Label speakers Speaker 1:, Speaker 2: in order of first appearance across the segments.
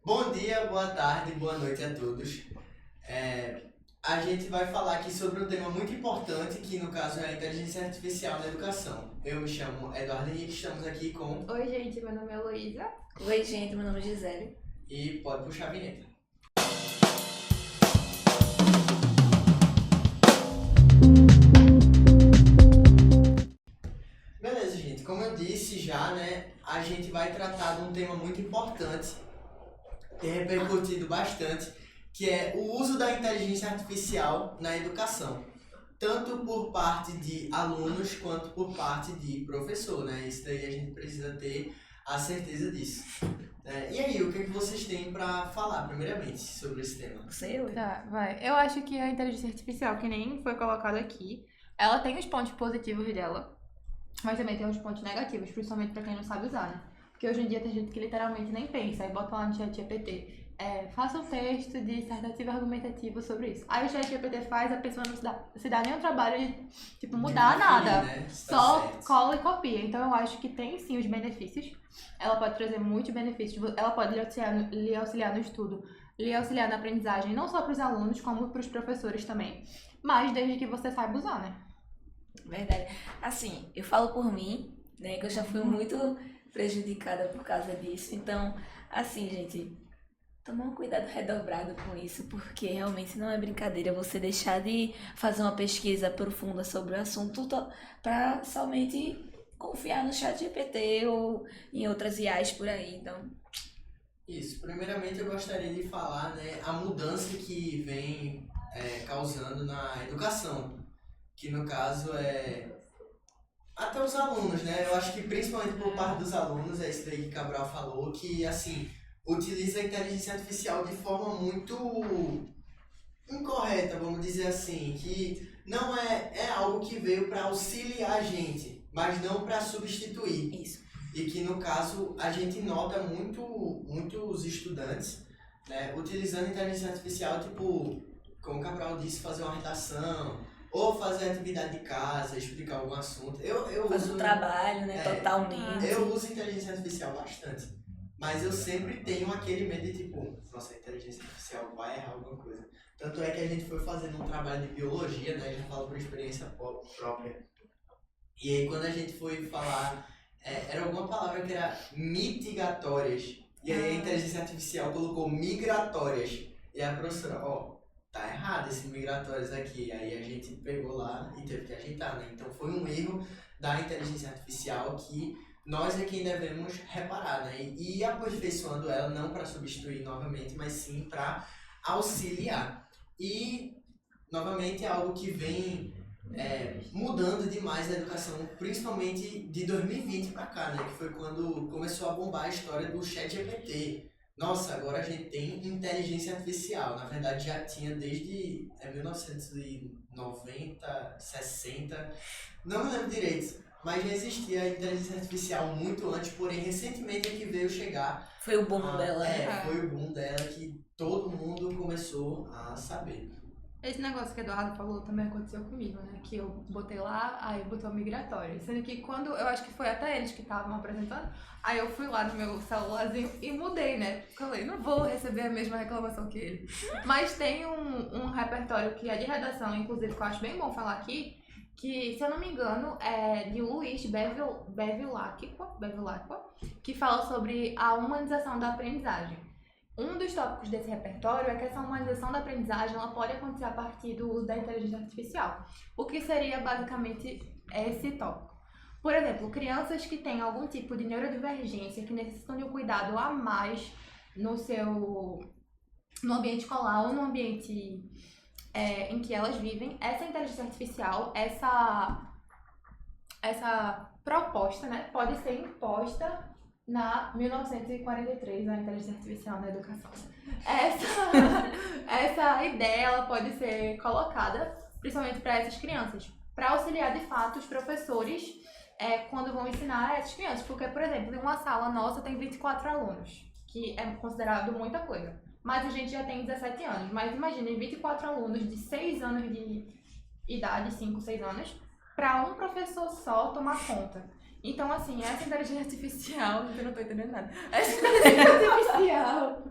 Speaker 1: Bom dia, boa tarde, boa noite a todos. A gente vai falar aqui sobre um tema muito importante, que no caso é a inteligência artificial na educação. Eu me chamo Eduardo Henrique, estamos aqui com...
Speaker 2: Oi, gente, meu nome é Heloísa.
Speaker 3: Oi, gente, meu nome é Gisele.
Speaker 1: E pode puxar a vinheta. Beleza, gente. Como eu disse já, né, a gente vai tratar de um tema muito importante, tem repercutido bastante, que é o uso da inteligência artificial na educação, tanto por parte de alunos quanto por parte de professor, né? Isso daí a gente precisa ter a certeza disso. E aí, o que é que vocês têm para falar, primeiramente, sobre esse tema?
Speaker 3: Você, eu?
Speaker 2: Tá, vai. Eu acho que a inteligência artificial, que nem foi colocado aqui, ela tem os pontos positivos dela, mas também tem os pontos negativos, principalmente pra quem não sabe usar, né? Porque hoje em dia tem gente que literalmente nem pensa, aí bota lá no chat GPT, faça um texto de dissertativo argumentativo sobre isso. Aí o chat GPT faz, a pessoa não se dá nem o trabalho de, tipo, mudar nada.
Speaker 1: Né?
Speaker 2: Só cola e copia. Então eu acho que tem sim os benefícios. Ela pode trazer muitos benefícios. Ela pode lhe auxiliar no estudo, lhe auxiliar na aprendizagem, não só para os alunos, como para os professores também. Mas desde que você saiba usar, né?
Speaker 3: Verdade. Assim, eu falo por mim, né, que eu já fui muito prejudicada por causa disso. Então, assim, gente, tomar um cuidado redobrado com isso, porque realmente não é brincadeira você deixar de fazer uma pesquisa profunda sobre o assunto para somente confiar no chat GPT ou em outras IAs por aí. Então,
Speaker 1: Isso. Primeiramente, eu gostaria de falar, né, a mudança que vem causando na educação, que no caso é até os alunos, né? Eu acho que principalmente por parte dos alunos, é isso daí que Cabral falou, que assim, utiliza a inteligência artificial de forma muito incorreta, vamos dizer assim, que não é algo que veio para auxiliar a gente, mas não para substituir.
Speaker 3: isso.
Speaker 1: E que no caso a gente nota muitos estudantes, né, utilizando a inteligência artificial, tipo, como o Cabral disse, fazer uma redação, ou fazer atividade de casa, explicar algum assunto. Eu
Speaker 3: Faz
Speaker 1: uso
Speaker 3: um trabalho, né,
Speaker 1: é,
Speaker 3: totalmente.
Speaker 1: eu uso inteligência artificial bastante, mas eu sempre tenho aquele medo de tipo, nossa, a inteligência artificial vai errar alguma coisa. Tanto é que a gente foi fazendo um trabalho de biologia, né, já falo por experiência própria. E aí quando a gente foi falar, era alguma palavra que era mitigatórias, e aí a inteligência artificial colocou migratórias, e a professora, tá errado esse migratórios aqui. Aí a gente pegou lá e teve que ajeitar, né? Então foi um erro da inteligência artificial que nós é quem devemos reparar, né? E ir aperfeiçoando ela não para substituir novamente, mas sim para auxiliar. E, novamente, é algo que vem mudando demais a educação, principalmente de 2020 para cá, né? Que foi quando começou a bombar a história do ChatGPT. Nossa, agora a gente tem inteligência artificial. Na verdade, já tinha desde 1990, 60, não me lembro direito, mas já existia a inteligência artificial muito antes, porém recentemente é que veio chegar.
Speaker 3: Foi o boom dela, né?
Speaker 1: Foi o boom dela que todo mundo começou a saber.
Speaker 2: Esse negócio que o Eduardo falou também aconteceu comigo, né? Que eu botei lá, aí botou migratório. Sendo que quando, eu acho que foi até eles que estavam apresentando, aí eu fui lá no meu celularzinho e mudei, né? Falei, não vou receber a mesma reclamação que ele. Mas tem um repertório que é de redação, inclusive, que eu acho bem bom falar aqui, que, se eu não me engano, é de Luiz Bevilacqua, que fala sobre a humanização da aprendizagem. Um dos tópicos desse repertório é que essa humanização da aprendizagem ela pode acontecer a partir do uso da inteligência artificial. O que seria basicamente esse tópico? Por exemplo, crianças que têm algum tipo de neurodivergência, que necessitam de um cuidado a mais no ambiente escolar ou no ambiente em que elas vivem, essa inteligência artificial, essa proposta, né, pode ser imposta na 1943, a inteligência artificial na educação. Essa ideia ela pode ser colocada principalmente para essas crianças, para auxiliar de fato os professores quando vão ensinar essas crianças. Porque, por exemplo, em uma sala nossa tem 24 alunos, que é considerado muita coisa. Mas a gente já tem 17 anos. Mas imaginem 24 alunos de 6 anos de idade, 5, 6 anos, para um professor só tomar conta. Então, assim, essa inteligência artificial... Eu não tô entendendo nada. Essa inteligência artificial...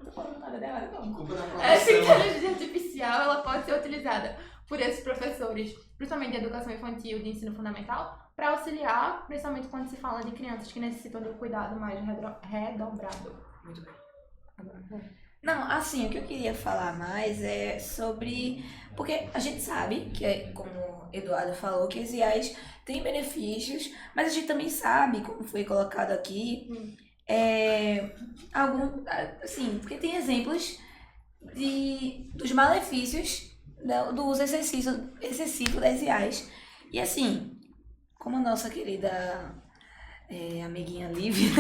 Speaker 2: nada errado, não.
Speaker 1: Culpa da
Speaker 2: Essa
Speaker 1: produção.
Speaker 2: inteligência artificial, ela pode ser utilizada por esses professores, principalmente de educação infantil, de ensino fundamental, para auxiliar, principalmente quando se fala de crianças que necessitam de um cuidado mais redobrado.
Speaker 3: Muito bem. Não, assim, o que eu queria falar mais é sobre... Porque a gente sabe que, como o Eduardo falou, que as IAs têm benefícios, mas a gente também sabe, como foi colocado aqui, assim, porque tem exemplos dos malefícios do uso excessivo das IAs. E assim, como a nossa querida amiguinha Lívia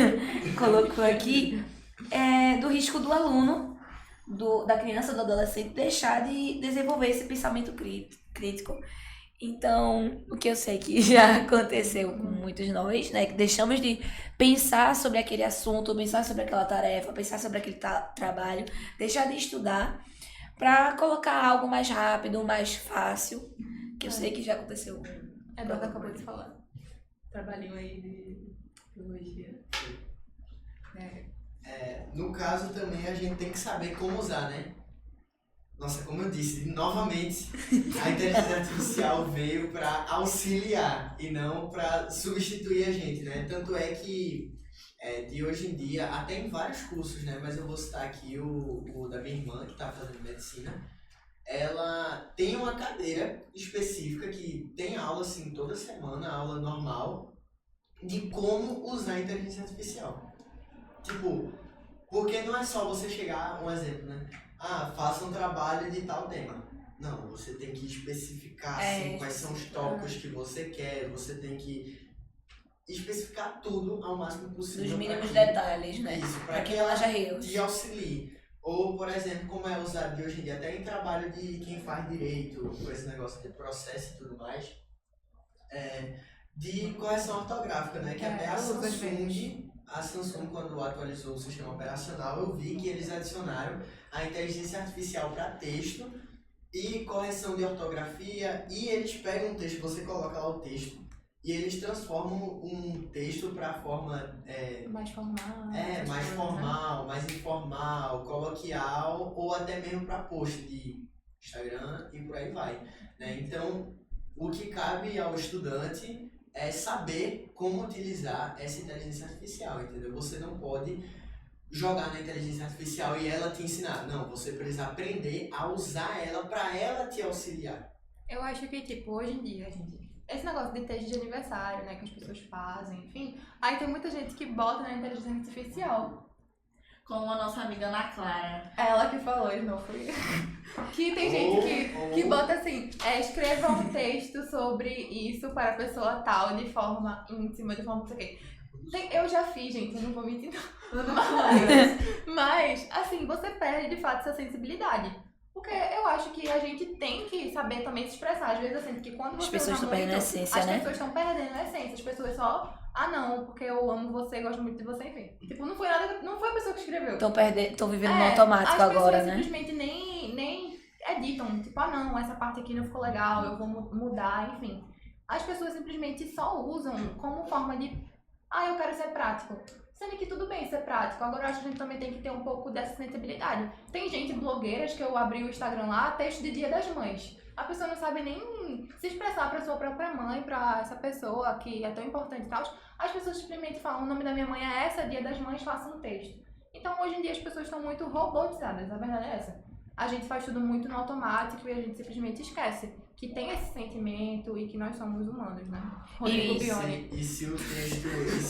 Speaker 3: colocou aqui, do risco do aluno, da criança, do adolescente, deixar de desenvolver esse pensamento crítico. Então, o que eu sei que já aconteceu com muitos de nós, né, que deixamos de pensar sobre aquele assunto, pensar sobre aquela tarefa, pensar sobre aquele trabalho, deixar de estudar para colocar algo mais rápido, mais fácil, que eu sei que já aconteceu.
Speaker 2: Eduardo acabou de falar. Trabalhinho aí de biologia.
Speaker 1: No caso também a gente tem que saber como usar, né? Nossa, como eu disse, novamente a inteligência artificial veio para auxiliar e não para substituir a gente, né? Tanto é que de hoje em dia, até em vários cursos, né? Mas eu vou citar aqui o da minha irmã, que está fazendo medicina. Ela tem uma cadeira específica que tem aula assim toda semana, aula normal, de como usar a inteligência artificial. Tipo, porque não é só você chegar, um exemplo, né? Faça um trabalho de tal tema. Não, você tem que especificar assim, quais são os tópicos que você quer, você tem que especificar tudo ao máximo possível.
Speaker 3: Dos mínimos detalhes, né?
Speaker 1: Isso,
Speaker 3: para que não haja erros.
Speaker 1: Te auxilie. Ou, por exemplo, como é usado de hoje em dia, até em trabalho de quem faz direito, com esse negócio de processo e tudo mais, de correção ortográfica, né? Que até a Samsung, quando atualizou o sistema operacional, eu vi que eles adicionaram a inteligência artificial para texto e correção de ortografia, e eles pegam um texto, você coloca lá o texto, e eles transformam um texto para forma
Speaker 2: mais formal.
Speaker 1: Mais formal, mais informal, coloquial, ou até mesmo para post de Instagram e por aí vai, né? Então, o que cabe ao estudante é saber como utilizar essa inteligência artificial, entendeu? Você não pode jogar na inteligência artificial e ela te ensinar. Não, você precisa aprender a usar ela para ela te auxiliar.
Speaker 2: Eu acho que, tipo, hoje em dia, gente, esse negócio de texto de aniversário, né, que as pessoas fazem, enfim, aí tem muita gente que bota na inteligência artificial.
Speaker 4: Como a nossa amiga Ana Clara.
Speaker 2: Ela que falou, não fui. Que tem gente que bota assim, escreva um texto sobre isso para a pessoa tal, de forma íntima, de forma não sei o quê. Eu já fiz, gente, eu não vou mentir não. Mas, assim, você perde de fato essa sensibilidade. Porque eu acho que a gente tem que saber também se expressar. Às vezes eu sinto que quando você
Speaker 3: as pessoas estão perdendo a essência,
Speaker 2: as
Speaker 3: né?
Speaker 2: pessoas estão perdendo a essência. As pessoas só, não, porque eu amo você, gosto muito de você, enfim. Tipo, não foi a pessoa que escreveu.
Speaker 3: Estão vivendo no automático agora, né?
Speaker 2: As pessoas simplesmente nem editam. Tipo, não, essa parte aqui não ficou legal, eu vou mudar, enfim. As pessoas simplesmente só usam como forma de, eu quero ser prático. Sendo que tudo bem ser prático, agora eu acho que a gente também tem que ter um pouco dessa sensibilidade. Tem gente, blogueiras, que eu abri o Instagram lá, texto de Dia das Mães. A pessoa não sabe nem se expressar pra sua própria mãe, pra essa pessoa que é tão importante e tal. As pessoas simplesmente falam, o nome da minha mãe é essa, Dia das Mães, faça um texto. Então hoje em dia as pessoas estão muito robotizadas, a verdade é essa. A gente faz tudo muito no automático e a gente simplesmente esquece que tem esse sentimento e que nós somos humanos, né? Rodrigo Bione.
Speaker 1: E se o texto...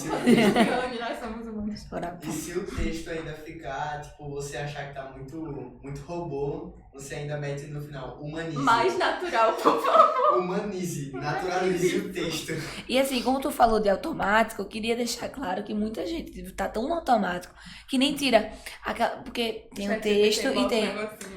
Speaker 2: Rodrigo Bione, nós somos humanos.
Speaker 1: E se o texto ainda ficar, tipo, você achar que tá muito, muito robô, você ainda mete no final, humanize.
Speaker 2: Mais natural, por favor.
Speaker 1: Humanize, naturalize o texto.
Speaker 3: E assim, como tu falou de automático, eu queria deixar claro que muita gente tá tão no automático que nem tira aquela, porque tem um texto e tem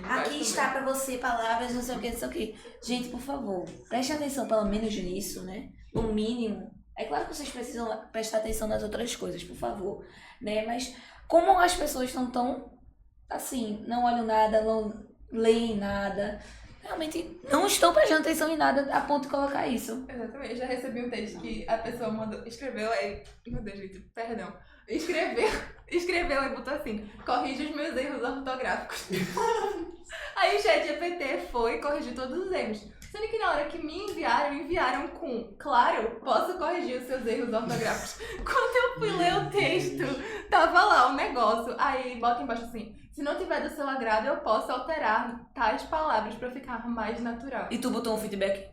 Speaker 3: aqui está pra você palavras, não sei o que, não sei o que. Gente, por favor, preste atenção pelo menos nisso, né? O mínimo. É claro que vocês precisam prestar atenção nas outras coisas, por favor, né? Mas como as pessoas estão tão, assim, não olham nada, não leem nada, realmente não estão prestando atenção em nada a ponto de colocar isso.
Speaker 2: Exatamente. Eu já recebi um texto que a pessoa escreveu aí. Meu Deus, gente, perdão. Escreveu e botou assim: corrige os meus erros ortográficos. Aí o ChatGPT foi e corrigiu todos os erros. Sendo que na hora que me enviaram com: claro, posso corrigir os seus erros ortográficos. Quando eu fui ler o texto, tava lá o negócio. Aí bota embaixo assim: se não tiver do seu agrado, eu posso alterar tais palavras pra ficar mais natural.
Speaker 3: E tu botou um feedback?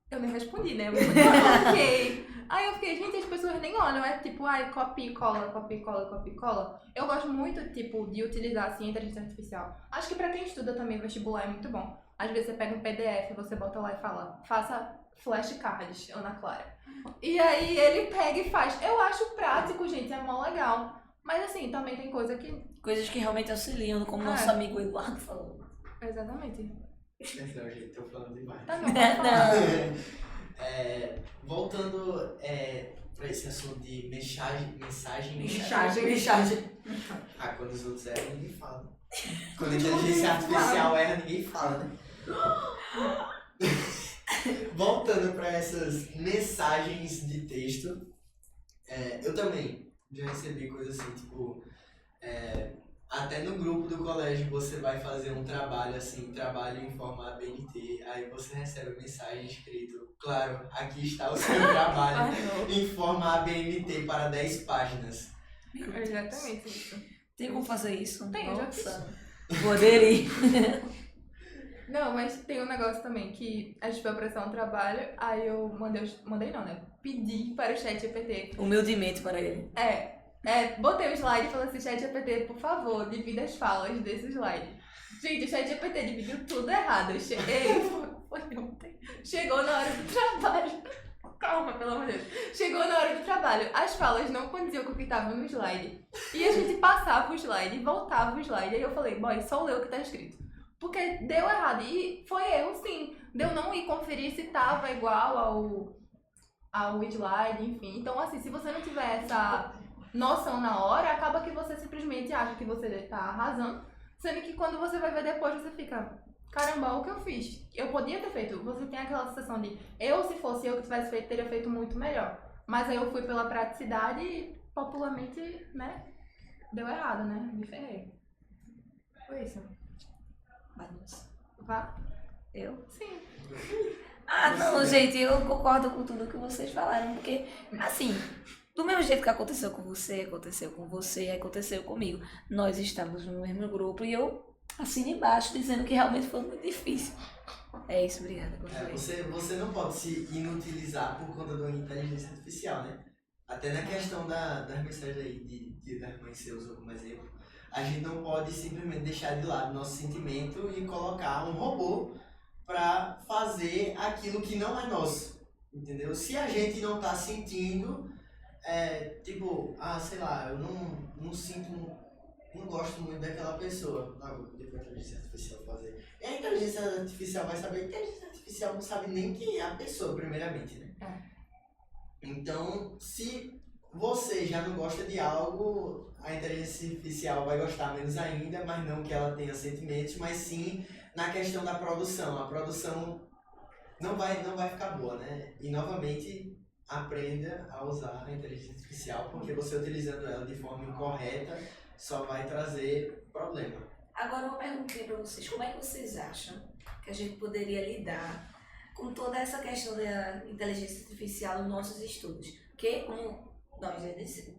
Speaker 2: Eu nem respondi, né? Eu coloquei. Aí eu fiquei, gente, as pessoas nem olham, é tipo, ai, copia e cola, copia e cola, copia e cola. Eu gosto muito, tipo, de utilizar, assim, a inteligência artificial. Acho que pra quem estuda também vestibular é muito bom. Às vezes você pega um PDF, você bota lá e fala, faça flashcards, Ana Clara. E aí ele pega e faz. Eu acho prático, gente, é mó legal. Mas assim, também tem coisa que...
Speaker 3: Coisas que realmente auxiliam, como nosso amigo Eduardo falou.
Speaker 2: Exatamente.
Speaker 1: Não, gente, tô falando demais.
Speaker 2: Tá bom, pode falar.
Speaker 1: Voltando pra esse assunto de mensagem. Ah, quando os outros erram, ninguém fala. Quando a inteligência artificial erra, ninguém fala, né? Voltando pra essas mensagens de texto, eu também já recebi coisas assim, tipo, até no grupo do colégio você vai fazer um trabalho assim, trabalho em formato BNT, aí você recebe a mensagem escrito, claro, aqui está o seu trabalho em formato BNT para 10 páginas.
Speaker 2: Exatamente isso.
Speaker 3: Tem como fazer isso?
Speaker 2: Tem, eu já fiz.
Speaker 3: Poderia.
Speaker 2: Não, mas tem um negócio também que a gente foi apresentar um trabalho, aí eu mandei não, né? Pedi para o ChatGPT.
Speaker 3: Humildemente para ele.
Speaker 2: Botei o slide e falei assim, ChatGPT, por favor, divida as falas desse slide. Gente, o ChatGPT dividiu tudo errado. Eu cheguei, foi ontem. Chegou na hora do trabalho. Calma, pelo amor de Deus. Chegou na hora do trabalho. As falas não condiziam com o que estava no slide. E a gente passava o slide e voltava o slide. Aí eu falei, boy, só lê o que tá escrito. Porque deu errado. E foi erro, sim. Deu não ir conferir se tava igual ao slide, enfim. Então, assim, se você não tiver essa noção na hora, acaba que você simplesmente acha que você tá arrasando. Sendo que quando você vai ver depois, você fica... Caramba, o que eu fiz? Eu podia ter feito. Você tem aquela sensação de se fosse eu que tivesse feito, teria feito muito melhor. Mas aí eu fui pela praticidade e popularmente, né, deu errado, né? Me ferrei. Foi isso.
Speaker 3: Bagunça.
Speaker 2: Vá?
Speaker 3: Eu?
Speaker 2: Sim.
Speaker 3: Ah, não, gente, eu concordo com tudo que vocês falaram, porque, assim, do mesmo jeito que aconteceu com você, aconteceu comigo. Nós estávamos no mesmo grupo e eu assino embaixo dizendo que realmente foi muito difícil. É isso, obrigada.
Speaker 1: Você não pode se inutilizar por conta da inteligência artificial, né? Até na questão das mensagens aí de das mães você usou como exemplo, a gente não pode simplesmente deixar de lado nosso sentimento e colocar um robô para fazer aquilo que não é nosso, entendeu? Se a gente não tá sentindo, tipo, sei lá, eu não sinto... Não gosto muito daquela pessoa. Vou pedir pra inteligência artificial fazer. E a inteligência artificial vai saber. A inteligência artificial não sabe nem quem é a pessoa, primeiramente, né? Então, se você já não gosta de algo, a inteligência artificial vai gostar menos ainda, mas não que ela tenha sentimentos, mas sim na questão da produção. A produção não vai ficar boa, né? E, novamente, aprenda a usar a inteligência artificial, porque você utilizando ela de forma incorreta só vai trazer problema.
Speaker 3: Agora uma perguntinha para vocês, como é que vocês acham que a gente poderia lidar com toda essa questão da inteligência artificial nos nossos estudos? Porque, como nós já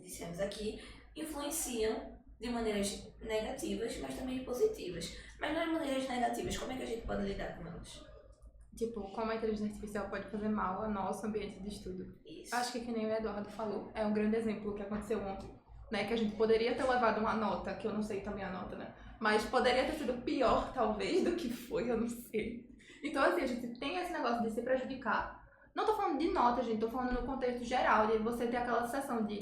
Speaker 3: dissemos aqui, influenciam de maneiras negativas, mas também positivas. Mas nas maneiras negativas, como é que a gente pode lidar com elas?
Speaker 2: Tipo, como a inteligência artificial pode fazer mal ao nosso ambiente de estudo.
Speaker 3: Isso.
Speaker 2: Acho que nem o Eduardo falou, é um grande exemplo que aconteceu ontem. Né, que a gente poderia ter levado uma nota, que eu não sei também a nota, né? Mas poderia ter sido pior, talvez, do que foi, eu não sei. Então, assim, a gente tem esse negócio de se prejudicar. Não tô falando de nota, gente, tô falando no contexto geral, de você ter aquela sensação de...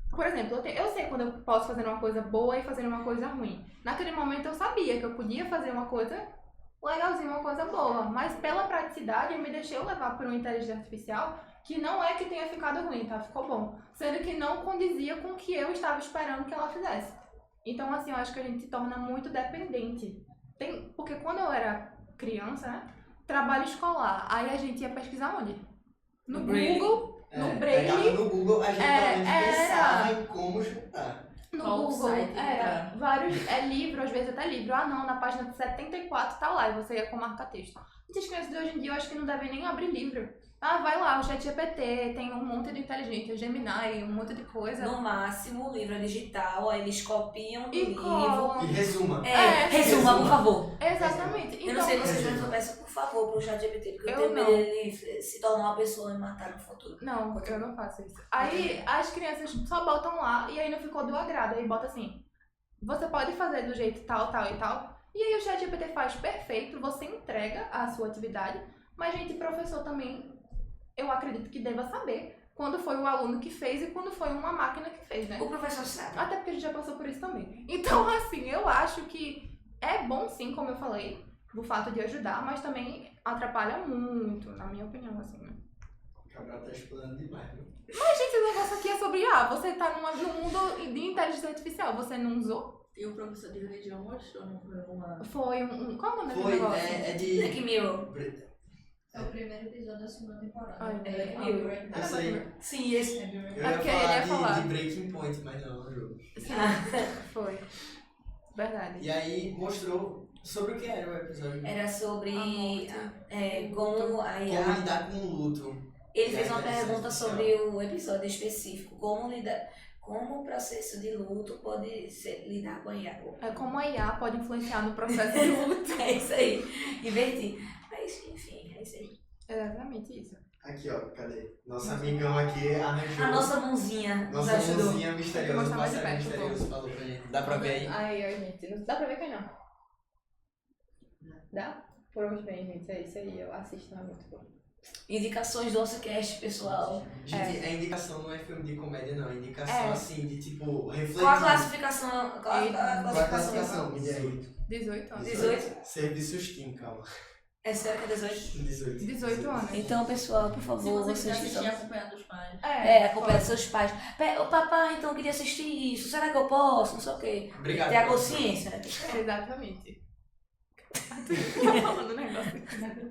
Speaker 2: Por exemplo, eu sei quando eu posso fazer uma coisa boa e fazer uma coisa ruim. Naquele momento eu sabia que eu podia fazer uma coisa legalzinha, uma coisa boa. Mas pela praticidade, eu me deixei levar por uma inteligência artificial que não é que tenha ficado ruim, tá? Ficou bom. Sendo que não condizia com o que eu estava esperando que ela fizesse. Então, assim, eu acho que a gente se torna muito dependente. Porque quando eu era criança, né? trabalho escolar. Aí a gente ia pesquisar onde? No
Speaker 3: No Braille.
Speaker 2: Google, no
Speaker 1: Pegava
Speaker 2: Braille,
Speaker 1: no Google, a gente pelo menos
Speaker 2: era.
Speaker 1: pensava em como juntar.
Speaker 2: no
Speaker 4: Qual
Speaker 2: Google.
Speaker 4: site
Speaker 2: Era
Speaker 4: entrar?
Speaker 2: vários, livro, às vezes até livro. Ah não, na página 74 tá lá, e você ia com marca-texto. Essas crianças de hoje em dia eu acho que não devem nem abrir livro. Ah, vai lá, o ChatGPT, tem um monte de inteligência, Gemini, um monte de coisa.
Speaker 3: No máximo, o livro é digital, aí eles copiam do
Speaker 2: E
Speaker 3: livro.
Speaker 2: colam.
Speaker 1: E resuma.
Speaker 3: Resuma, por favor.
Speaker 2: Exatamente.
Speaker 3: Eu
Speaker 2: Então,
Speaker 3: não sei vocês, mas eu peço, por favor, pro ChatGPT, porque eu
Speaker 2: Eu
Speaker 3: tenho
Speaker 2: não.
Speaker 3: medo dele se tornar uma pessoa e matar no futuro.
Speaker 2: não, eu não faço isso. Aí as crianças só botam lá e aí não ficou do agrado. Aí bota assim, você pode fazer do jeito tal, tal e tal. E aí o ChatGPT faz perfeito, você entrega a sua atividade. Mas, gente, professor também, eu acredito que deva saber quando foi o aluno que fez e quando foi uma máquina que fez, né?
Speaker 3: O professor sabe.
Speaker 2: Até porque a gente já passou por isso também. Então, assim, eu acho que é bom sim, como eu falei, o fato de ajudar, mas também atrapalha muito, na minha opinião, assim, né?
Speaker 1: O Cabral tá explorando demais, viu?
Speaker 2: Mas, gente, o negócio aqui é sobre, você tá no mundo de inteligência artificial, você não usou?
Speaker 4: E o professor de religião mostrou, não foi uma...
Speaker 2: Foi qual o nome desse
Speaker 1: Foi,
Speaker 2: negócio?
Speaker 1: é de...
Speaker 3: Black Mirror.
Speaker 5: É o primeiro episódio da segunda temporada.
Speaker 2: Ai,
Speaker 5: É
Speaker 3: Black
Speaker 5: Black
Speaker 3: Mirror.
Speaker 5: Mirror.
Speaker 1: Essa aí.
Speaker 3: Sim, esse.
Speaker 5: É Black
Speaker 1: Eu
Speaker 5: Mirror.
Speaker 1: ia
Speaker 2: porque ele ia
Speaker 1: falar
Speaker 2: falar.
Speaker 1: de Breaking Point, mas não, é um jogo.
Speaker 2: Sim, foi. Verdade.
Speaker 1: E aí mostrou sobre o que era o episódio.
Speaker 3: Era sobre
Speaker 2: A morte.
Speaker 3: como a
Speaker 1: Como
Speaker 3: IA.
Speaker 1: lidar com o luto.
Speaker 3: Ele fez uma
Speaker 1: Inteligência
Speaker 3: pergunta
Speaker 1: artificial.
Speaker 3: sobre o episódio específico. Como o processo de luto pode lidar com a IA.
Speaker 2: É como a IA pode influenciar no processo de luto.
Speaker 3: É isso aí. Divertir. Mas, enfim, é isso aí.
Speaker 2: Exatamente isso.
Speaker 1: Aqui, ó, cadê? Nosso amigão aqui arranjou.
Speaker 3: A nossa mãozinha nos
Speaker 1: Nossa
Speaker 3: ajudou.
Speaker 1: mãozinha
Speaker 2: Vou
Speaker 1: misteriosa,
Speaker 2: mostrar
Speaker 1: o
Speaker 2: mais de
Speaker 1: passarinho
Speaker 2: perto,
Speaker 1: misterioso falou pra gente. Dá pra ver aí?
Speaker 2: Ai, gente, não dá pra ver que não. Dá? Por onde vem, gente? É isso aí, eu assisto, não é muito bom.
Speaker 3: Indicações do OssoCast, pessoal.
Speaker 1: Gente, a indicação não é filme de comédia, não. É indicação,
Speaker 2: É.
Speaker 1: assim, de tipo, refletir.
Speaker 3: Qual a classificação? Qual a
Speaker 2: Eita.
Speaker 1: Qual a
Speaker 3: classificação?
Speaker 1: classificação? Me dê aí.
Speaker 2: 18 anos.
Speaker 3: 18?
Speaker 1: Serviços Team, calma.
Speaker 3: É sério que é 18?
Speaker 1: 18.
Speaker 2: 18 anos.
Speaker 3: Então, pessoal, por
Speaker 4: Se
Speaker 3: favor,
Speaker 4: você
Speaker 3: vocês
Speaker 4: quiser
Speaker 3: que
Speaker 4: assistir
Speaker 3: estão...
Speaker 4: acompanhando os pais.
Speaker 3: acompanhar seus pais. Ô papai, então eu queria assistir isso. Será que eu posso? Não sei o quê.
Speaker 1: Obrigado.
Speaker 3: Ter a
Speaker 1: professor.
Speaker 3: consciência, né?
Speaker 2: Exatamente. Tô falando um negócio.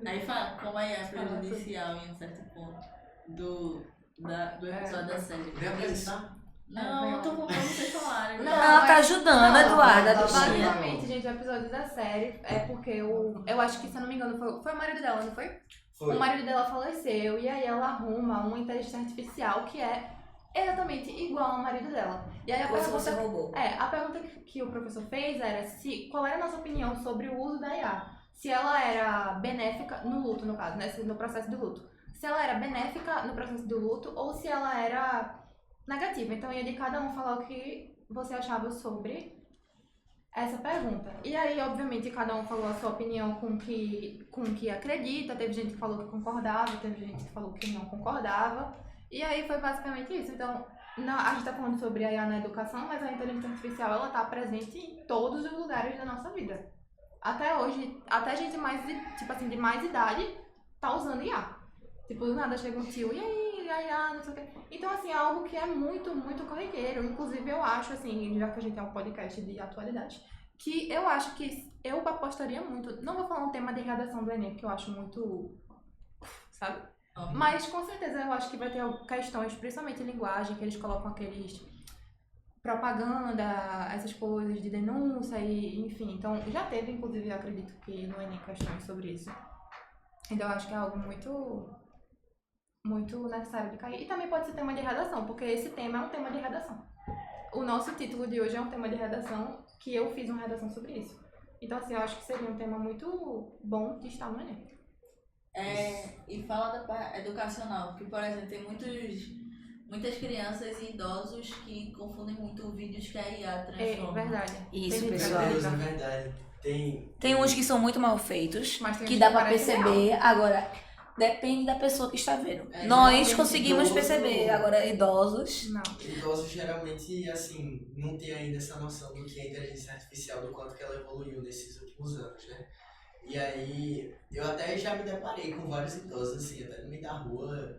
Speaker 4: Aí fala como aí é prejudicial em um certo ponto do episódio da série.
Speaker 1: Vem apresentar?
Speaker 4: Não, eu tô falando pra vocês falarem.
Speaker 2: Não,
Speaker 3: Ela tá
Speaker 2: é-
Speaker 3: ajudando,
Speaker 2: não,
Speaker 3: Eduarda, a
Speaker 1: não,
Speaker 3: bichinha.
Speaker 2: Basicamente, gente, o episódio da série é porque eu acho que, se eu não me engano, foi o marido dela, não foi?
Speaker 1: Foi.
Speaker 2: O marido dela faleceu e aí ela arruma uma inteligência artificial que é exatamente igual ao marido dela. E aí a
Speaker 3: Ou se você
Speaker 2: pergunta,
Speaker 3: roubou.
Speaker 2: a pergunta que o professor fez era qual era a nossa opinião sobre o uso da IA. Se ela era benéfica, no luto no caso, né? No processo do luto. Se ela era benéfica no processo do luto ou se ela era negativa. Então ia de cada um falar o que você achava sobre essa pergunta. E aí, obviamente, cada um falou a sua opinião com o que acredita. Teve gente que falou que concordava, teve gente que falou que não concordava. E aí foi basicamente isso. Então, a gente tá falando sobre a IA na educação, mas a inteligência artificial, ela tá presente em todos os lugares da nossa vida. Até hoje, até gente mais, de mais idade tá usando IA. Tipo, do nada chega um tio, e aí, IA, não sei o quê. Então, assim, é algo que é muito, muito corriqueiro. Inclusive, eu acho, assim, já que a gente é um podcast de atualidade, que eu acho que eu apostaria muito. Não vou falar um tema de redação do Enem, que eu acho muito, sabe? Mas, com certeza, eu acho que vai ter questões, principalmente em linguagem, que eles colocam aqueles propaganda, essas coisas de denúncia e, enfim. Então, já teve, inclusive, eu acredito que no Enem questões sobre isso. Então, eu acho que é algo muito, muito necessário de cair. E também pode ser tema de redação, porque esse tema é um tema de redação. O nosso título de hoje é um tema de redação, que eu fiz uma redação sobre isso. Então, assim, eu acho que seria um tema muito bom de estar no Enem.
Speaker 4: E fala da parte educacional, porque, por exemplo, tem muitas crianças e idosos que confundem muito vídeos que a IA
Speaker 2: É
Speaker 4: transforma.
Speaker 2: verdade.
Speaker 3: Isso,
Speaker 2: Tem gente
Speaker 3: pessoal.
Speaker 2: que
Speaker 1: Meu Deus, é
Speaker 2: acredita.
Speaker 1: verdade.
Speaker 3: Tem uns que são muito mal feitos,
Speaker 2: Mas tem
Speaker 3: que
Speaker 2: uns
Speaker 3: dá
Speaker 2: que
Speaker 3: pra
Speaker 2: parecem
Speaker 3: perceber. Agora, depende da pessoa que está vendo.
Speaker 1: É,
Speaker 3: Nós
Speaker 1: geralmente
Speaker 3: conseguimos
Speaker 1: idoso-
Speaker 3: perceber. Agora, idosos...
Speaker 2: Não.
Speaker 1: Idosos geralmente, assim, não tem ainda essa noção do que é inteligência artificial, do quanto que ela evoluiu nesses últimos anos, né? E aí, eu até já me deparei com vários idosos, assim, até no meio da rua,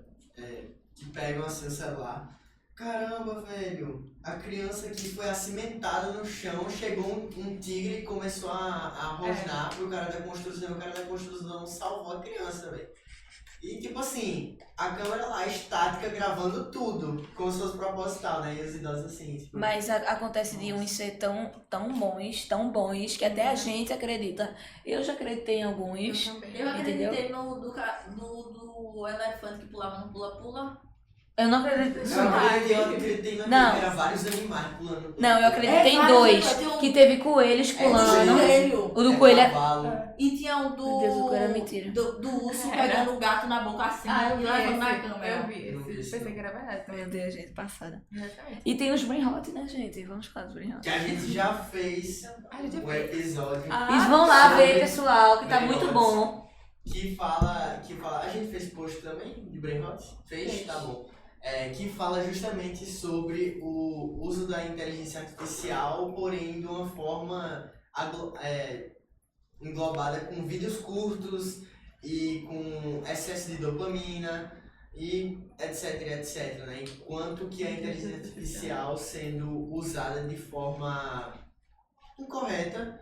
Speaker 1: que pegam assim o celular. Caramba, velho. A criança que foi acimentada no chão, chegou um tigre e começou a rosnar pro cara da construção. O cara da construção salvou a criança, velho. E tipo assim, a câmera lá estática gravando tudo, como se fosse proposital, né? E os idosos assim, tipo...
Speaker 3: Mas acontece de uns ser tão bons, que até a gente acredita. Eu já acreditei em alguns.
Speaker 2: Eu também.
Speaker 4: Eu
Speaker 3: Entendeu?
Speaker 4: acreditei no do elefante que pulava no pula-pula.
Speaker 3: Eu não acredito nisso, não.
Speaker 1: Eu acreditei
Speaker 3: Não.
Speaker 1: era vários animais pulando.
Speaker 3: Não, eu acreditei em
Speaker 4: vários,
Speaker 3: dois.
Speaker 4: tem um-
Speaker 3: Que teve coelhos pulando.
Speaker 4: Coelho.
Speaker 3: O do coelho é...
Speaker 1: Cavalo.
Speaker 4: E tinha o do.
Speaker 3: Meu Deus, o coelho é mentira.
Speaker 4: Do urso
Speaker 2: Era.
Speaker 4: pegando o gato na boca assim
Speaker 2: Ah, eu
Speaker 4: e
Speaker 2: vi
Speaker 4: levando
Speaker 2: esse.
Speaker 4: na câmera.
Speaker 2: Eu vi
Speaker 1: Não vi
Speaker 2: esse.
Speaker 1: esse,
Speaker 2: Pensei
Speaker 1: não.
Speaker 2: que era verdade também.
Speaker 3: Meu Deus, gente, passada.
Speaker 2: Exatamente.
Speaker 3: E tem os Brain Hot, né, gente? Vamos falar dos Brain Hot.
Speaker 1: Que a gente já fez
Speaker 2: A gente
Speaker 1: um
Speaker 2: fez.
Speaker 1: episódio
Speaker 3: Eles vão lá
Speaker 1: sobre
Speaker 3: ver, pessoal, que tá
Speaker 1: Brain
Speaker 3: muito
Speaker 1: Hots.
Speaker 3: bom.
Speaker 1: que fala. A gente fez post também de Brain Hot? Fez? Tá bom. Que fala justamente sobre o uso da inteligência artificial, porém de uma forma englobada com vídeos curtos e com excesso de dopamina e etc, né? Enquanto que a inteligência artificial sendo usada de forma incorreta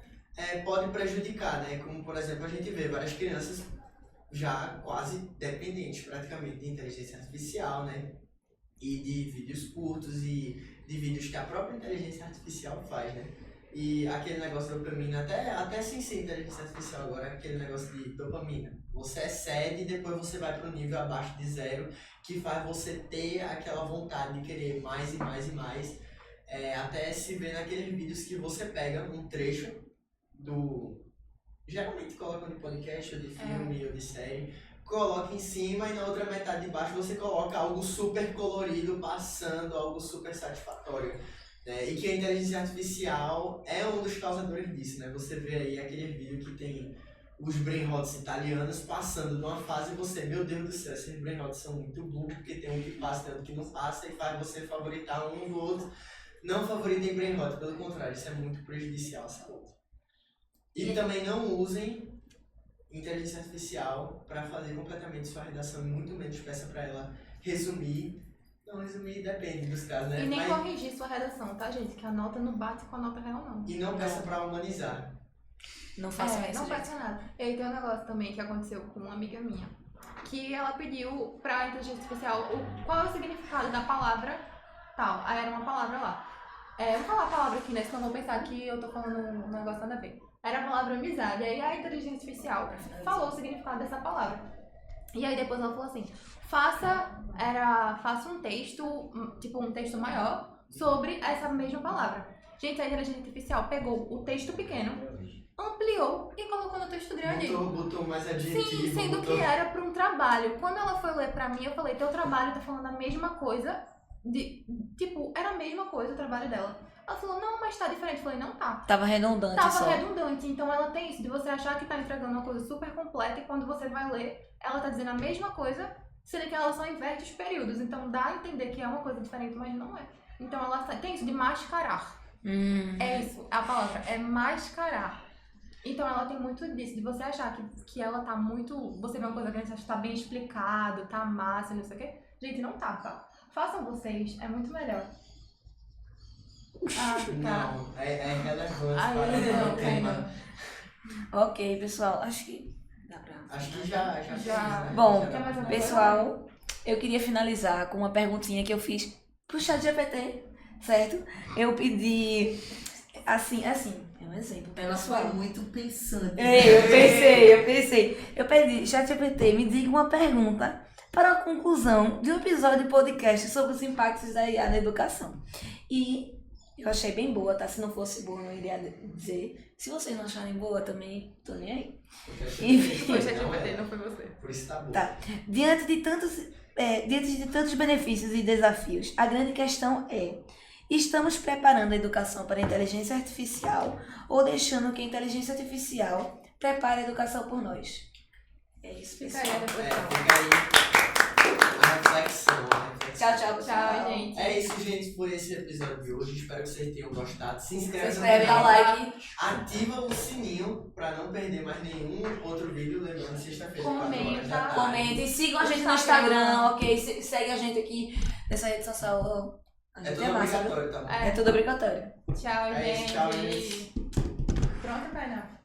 Speaker 1: pode prejudicar, né? Como, por exemplo, a gente vê várias crianças já quase dependentes praticamente de inteligência artificial, né? E de vídeos curtos e de vídeos que a própria inteligência artificial faz, né? E aquele negócio de dopamina, até sem ser inteligência artificial agora, aquele negócio de dopamina. Você excede e depois você vai para um nível abaixo de zero, que faz você ter aquela vontade de querer mais e mais e mais. Até se ver naqueles vídeos que você pega um trecho do... Geralmente colocam de podcast, ou de filme, ou de série. Coloca em cima e na outra metade de baixo você coloca algo super colorido, passando algo super satisfatório. Né? E que a inteligência artificial é um dos causadores disso, né? Você vê aí aquele vídeo que tem os brain rots italianos passando de uma fase e você, meu Deus do céu, esses brain rots são muito burros, porque tem um que passa, tem outro que não passa e faz você favoritar um do outro. Não favoritem brain rot, pelo contrário, isso é muito prejudicial à saúde. E também não usem inteligência artificial para fazer completamente sua redação, e muito menos peça para ela resumir. Não, resumir depende dos casos, né?
Speaker 2: E nem
Speaker 1: Mas-
Speaker 2: corrigir sua redação, tá, gente? Que a nota não bate com a nota real, não.
Speaker 1: E não peça para humanizar.
Speaker 3: Não façam isso,
Speaker 2: não
Speaker 3: gente.
Speaker 2: peça nada. E aí tem um negócio também que aconteceu com uma amiga minha, que ela pediu pra inteligência artificial qual é o significado da palavra tal. Aí era uma palavra lá. Vou falar a palavra aqui, né? Senão vão pensar que eu tô falando um negócio nada a ver. Era a palavra amizade. Aí a inteligência artificial falou o significado dessa palavra. E aí depois ela falou assim, faça um texto, tipo um texto maior, sobre essa mesma palavra. Gente, a inteligência artificial pegou o texto pequeno, ampliou e colocou no texto grande.
Speaker 1: Botou mais adjetivo.
Speaker 2: Sim, sendo que era para um trabalho. Quando ela foi ler pra mim, eu falei, teu trabalho tá falando a mesma coisa. Tipo, era a mesma coisa o trabalho dela. Ela falou, não, mas tá diferente. Eu falei, não tá.
Speaker 3: Tava redundante
Speaker 2: Tava
Speaker 3: só.
Speaker 2: redundante. Então ela tem isso de você achar que tá entregando uma coisa super completa e quando você vai ler, ela tá dizendo a mesma coisa, sendo que ela só inverte os períodos. Então dá a entender que é uma coisa diferente, mas não é. Então ela tem isso de mascarar. É isso, a palavra é mascarar. Então ela tem muito disso, de você achar que ela tá muito... Você vê uma coisa que você acha que tá bem explicado, tá massa, não sei o quê. Gente, não tá. Façam vocês, é muito melhor. Ah, tá.
Speaker 1: Não, é relevante
Speaker 2: Ai,
Speaker 1: para
Speaker 2: não,
Speaker 1: o tema.
Speaker 3: Ok, pessoal, acho que dá pra...
Speaker 1: Acho que já fez, né?
Speaker 3: Bom,
Speaker 1: Já dá
Speaker 2: quer mais
Speaker 1: pra
Speaker 2: alguma
Speaker 1: falar.
Speaker 3: Pessoal, eu queria finalizar com uma perguntinha que eu fiz pro ChatGPT, certo? Eu pedi, assim, é um exemplo,
Speaker 4: Ela
Speaker 3: pessoal.
Speaker 4: foi muito pensante.
Speaker 3: Eu pensei. Eu pedi, ChatGPT, me diga uma pergunta para a conclusão de um episódio de podcast sobre os impactos da IA na educação. E eu achei bem boa, tá? Se não fosse boa, eu não iria dizer. Se vocês não acharem boa, também tô nem aí. Enfim.
Speaker 2: Foi o ChatGPT, não foi você.
Speaker 1: Por isso tá bom.
Speaker 3: Tá. Diante de tantos benefícios e desafios, a grande questão é: estamos preparando a educação para a inteligência artificial ou deixando que a inteligência artificial prepare a educação por nós? É isso,
Speaker 2: Fica
Speaker 3: pessoal.
Speaker 2: aí a reflexão.
Speaker 1: Fica aí a reflexão.
Speaker 3: Tchau, pessoal.
Speaker 2: Tchau, gente.
Speaker 1: É isso, gente, por esse episódio de hoje. Espero que vocês tenham gostado. Se
Speaker 3: Se
Speaker 1: inscreve no
Speaker 3: inscreve, dá
Speaker 1: canal.
Speaker 3: like.
Speaker 1: Ativa o sininho pra não perder mais nenhum outro vídeo. Lembrando, sexta-feira, 4 horas da tarde.
Speaker 3: Comentem, sigam a gente no Instagram, ok? Segue a gente aqui nessa rede social. A
Speaker 1: É
Speaker 3: gente
Speaker 1: tudo
Speaker 3: é massa, viu?
Speaker 1: obrigatório, tá bom?
Speaker 3: É tudo obrigatório.
Speaker 2: Tchau,
Speaker 1: É isso,
Speaker 2: gente.
Speaker 1: tchau, gente.
Speaker 2: Pronto, Kainá?